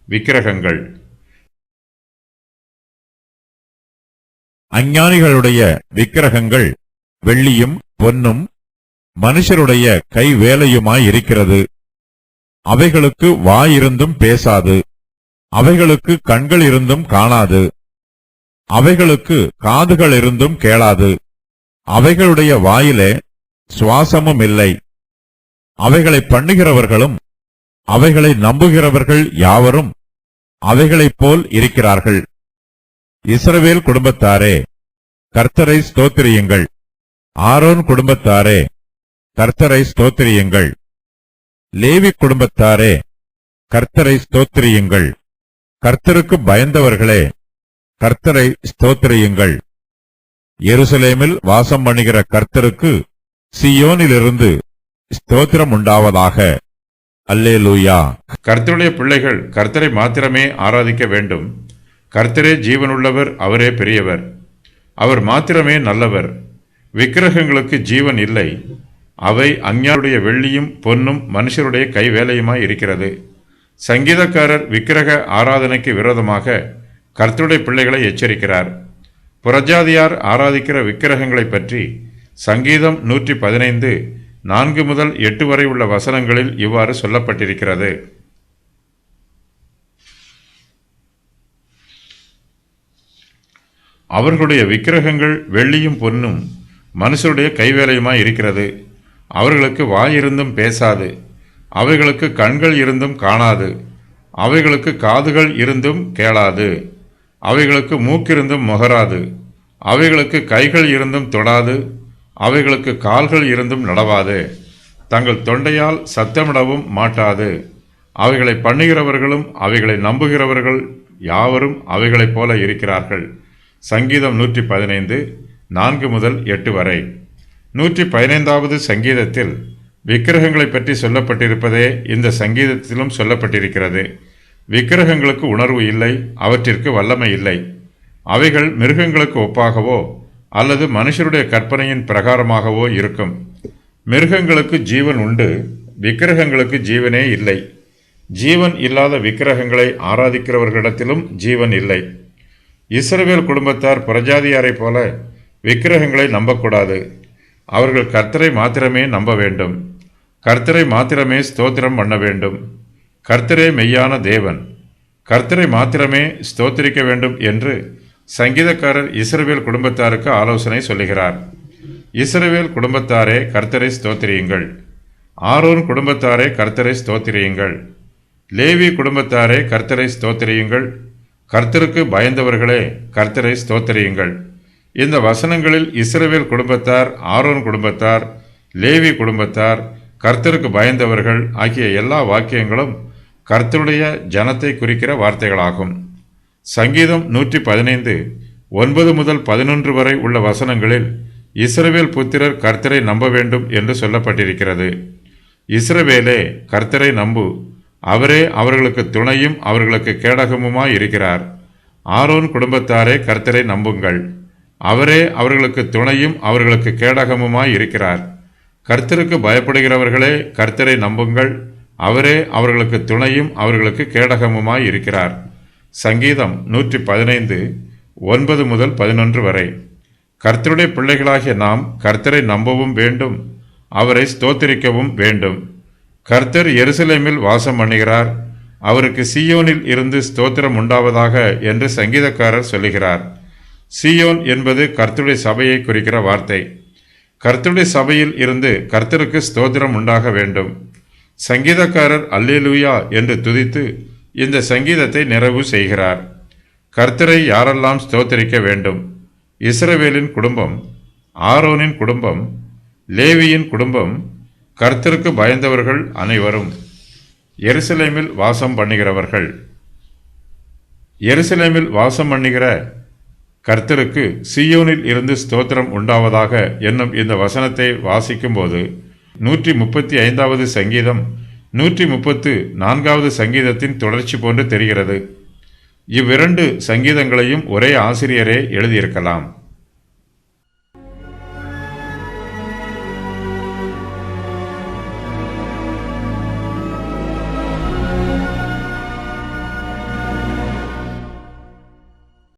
விக்கிரகங்கள். அஞ்ஞானிகளுடைய விக்கிரகங்கள் வெள்ளியும் பொன்னும் மனுஷருடைய கை வேலையுமாயிருக்கிறது. அவைகளுக்கு வாயிருந்தும் பேசாது, அவைகளுக்கு கண்கள் இருந்தும் காணாது, அவைகளுக்கு காதுகள் இருந்தும் கேளாது, அவைகளுடைய வாயிலே சுவாசமும் இல்லை. அவைகளை பண்ணுகிறவர்களும் அவைகளை நம்புகிறவர்கள் யாவரும் அவைகளைப் போல் இருக்கிறார்கள். இஸ்ரவேல் குடும்பத்தாரே, கர்த்தரை ஸ்தோத்திரியுங்கள். ஆரோன் குடும்பத்தாரே, கர்த்தரை ஸ்தோத்திரியுங்கள். லேவி குடும்பத்தாரே, கர்த்தரை ஸ்தோத்திரியுங்கள். கர்த்தருக்கு பயந்தவர்களே, கர்த்தரை ஸ்தோத்திரியுங்கள். எருசலேமில் வாசம் பண்ணுகிற கர்த்தருக்கு சீயோனிலிருந்து ஸ்தோத்திரம் உண்டாவதாக. அல்லேலூயா. கர்த்தருடைய பிள்ளைகள் கர்த்தரை மாத்திரமே ஆராதிக்க வேண்டும். கர்த்தரே ஜீவனுள்ளவர், அவரே பெரியவர், அவர் மாத்திரமே நல்லவர். விக்கிரகங்களுக்கு ஜீவன் இல்லை. அவை அஞ்ஞானுடைய வெள்ளியும் பொன்னும் மனுஷருடைய கைவேலையுமாய் இருக்கிறது. சங்கீதக்காரர் விக்கிரக ஆராதனைக்கு விரோதமாக கர்த்தருடைய பிள்ளைகளை எச்சரிக்கிறார். புறஜாதியார் ஆராதிக்கிற விக்கிரகங்களை பற்றி சங்கீதம் 115 4 முதல் 8 வரை உள்ள வசனங்களில் இவ்வாறு சொல்லப்பட்டிருக்கிறது. அவர்களுடைய விக்கிரகங்கள் வெள்ளியும் பொன்னும் மனுஷருடைய கைவேலையுமாய் இருக்கிறது. அவர்களுக்கு வாயிருந்தும் பேசாது, அவைகளுக்கு கண்கள் இருந்தும் காணாது, அவைகளுக்கு காதுகள் இருந்தும் கேளாது, அவைகளுக்கு மூக்கிருந்தும் முகராது, அவைகளுக்கு கைகள் இருந்தும் தொடாது, அவைகளுக்கு கால்கள் இருந்தும் நடவாது, தங்கள் தொண்டையால் சத்தமிடவும் மாட்டாது. அவைகளை பண்ணுகிறவர்களும் அவைகளை நம்புகிறவர்கள் யாவரும் அவைகளைப் போல இருக்கிறார்கள். சங்கீதம் 115 4 முதல் 8 வரை. 115வது சங்கீதத்தில் விக்கிரகங்களை பற்றி சொல்லப்பட்டிருப்பதே இந்த சங்கீதத்திலும் சொல்லப்பட்டிருக்கிறது. விக்கிரகங்களுக்கு உணர்வு இல்லை, அவற்றிற்கு வல்லமை இல்லை. அவைகள் மிருகங்களுக்கு ஒப்பாகவோ அல்லது மனுஷருடைய கற்பனையின் பிரகாரமாகவோ இருக்கும். மிருகங்களுக்கு ஜீவன் உண்டு, விக்கிரகங்களுக்கு ஜீவனே இல்லை. ஜீவன் இல்லாத விக்கிரகங்களை ஆராதிக்கிறவர்களிடத்திலும் ஜீவன் இல்லை. இஸ்ரவேல் குடும்பத்தார் புறஜாதியாரைப் போல விக்கிரகங்களை நம்பக்கூடாது. அவர்கள் கர்த்தரை மாத்திரமே நம்ப வேண்டும். கர்த்தரை மாத்திரமே ஸ்தோத்திரம் பண்ண வேண்டும். கர்த்தரே மெய்யான தேவன். கர்த்தரை மாத்திரமே ஸ்தோத்திரிக்க வேண்டும் என்று சங்கீதக்காரர் இஸ்ரவேல் குடும்பத்தாருக்கு ஆலோசனை சொல்லுகிறார். இஸ்ரவேல் குடும்பத்தாரே, கர்த்தரை ஸ்தோத்திரியுங்கள். ஆரோன் குடும்பத்தாரே, கர்த்தரை ஸ்தோத்திரியுங்கள். லேவி குடும்பத்தாரே, கர்த்தரை ஸ்தோத்திரியுங்கள். கர்த்தருக்கு பயந்தவர்களே, கர்த்தரை ஸ்தோத்திரியுங்கள். இந்த வசனங்களில் இஸ்ரவேல் குடும்பத்தார், ஆரோன் குடும்பத்தார், லேவி குடும்பத்தார், கர்த்தருக்கு பயந்தவர்கள் ஆகிய எல்லா வாக்கியங்களும் கர்த்தருடைய ஜனத்தை குறிக்கிற வார்த்தைகளாகும். சங்கீதம் 115 9 முதல் 11 வரை உள்ள வசனங்களில் இஸ்ரவேல் புத்திரர் கர்த்தரை நம்ப வேண்டும் என்று சொல்லப்பட்டிருக்கிறது. இஸ்ரவேலே, கர்த்தரை நம்பு, அவரே அவர்களுக்கு துணையும் அவர்களுக்கு கேடகமுமாய் இருக்கிறார். ஆரோன் குடும்பத்தாரே, கர்த்தரை நம்புங்கள், அவரே அவர்களுக்கு துணையும் அவர்களுக்கு கேடகமுமாய் இருக்கிறார். கர்த்தருக்கு பயப்படுகிறவர்களே, கர்த்தரை நம்புங்கள், அவரே அவர்களுக்கு துணையும் அவர்களுக்கு கேடகமுமாய் இருக்கிறார். சங்கீதம் 115 9 முதல் 11 வரை. கர்த்தருடைய பிள்ளைகளாகிய நாம் கர்த்தரை நம்பவும் வேண்டும், அவரை ஸ்தோத்திரிக்கவும் வேண்டும். கர்த்தர் எருசலேமில் வாசம் பண்ணுகிறார், அவருக்கு சீயோனில் இருந்து ஸ்தோத்திரம் உண்டாவதாக என்று சங்கீதக்காரர் சொல்லுகிறார். சீயோன் என்பது கர்த்தருடைய சபையை குறிக்கிற வார்த்தை. கர்த்தருடைய சபையில் இருந்து கர்த்தருக்கு ஸ்தோத்திரம் உண்டாக வேண்டும். சங்கீதக்காரர் அல்லேலூயா என்று துதித்து இந்த சங்கீதத்தை நிறைவு செய்கிறார். கர்த்தரை யாரெல்லாம் ஸ்தோத்திரிக்க வேண்டும்? இஸ்ரவேலின் குடும்பம், ஆரோனின் குடும்பம், லேவியின் குடும்பம், கர்த்தருக்கு பயந்தவர்கள் அனைவரும். எருசலேமில் வாசம் பண்ணுகிறவர்கள். எருசலேமில் வாசம் பண்ணுகிற கர்த்தருக்கு சீயோனில் இருந்து ஸ்தோத்திரம் உண்டாவதாக என்னும் இந்த வசனத்தை வாசிக்கும்போது 135வது சங்கீதம் 134வது சங்கீதத்தின் தொடர்ச்சி போன்று தெரிகிறது. இவ்விரண்டு சங்கீதங்களையும் ஒரே ஆசிரியரே எழுதியிருக்கலாம்.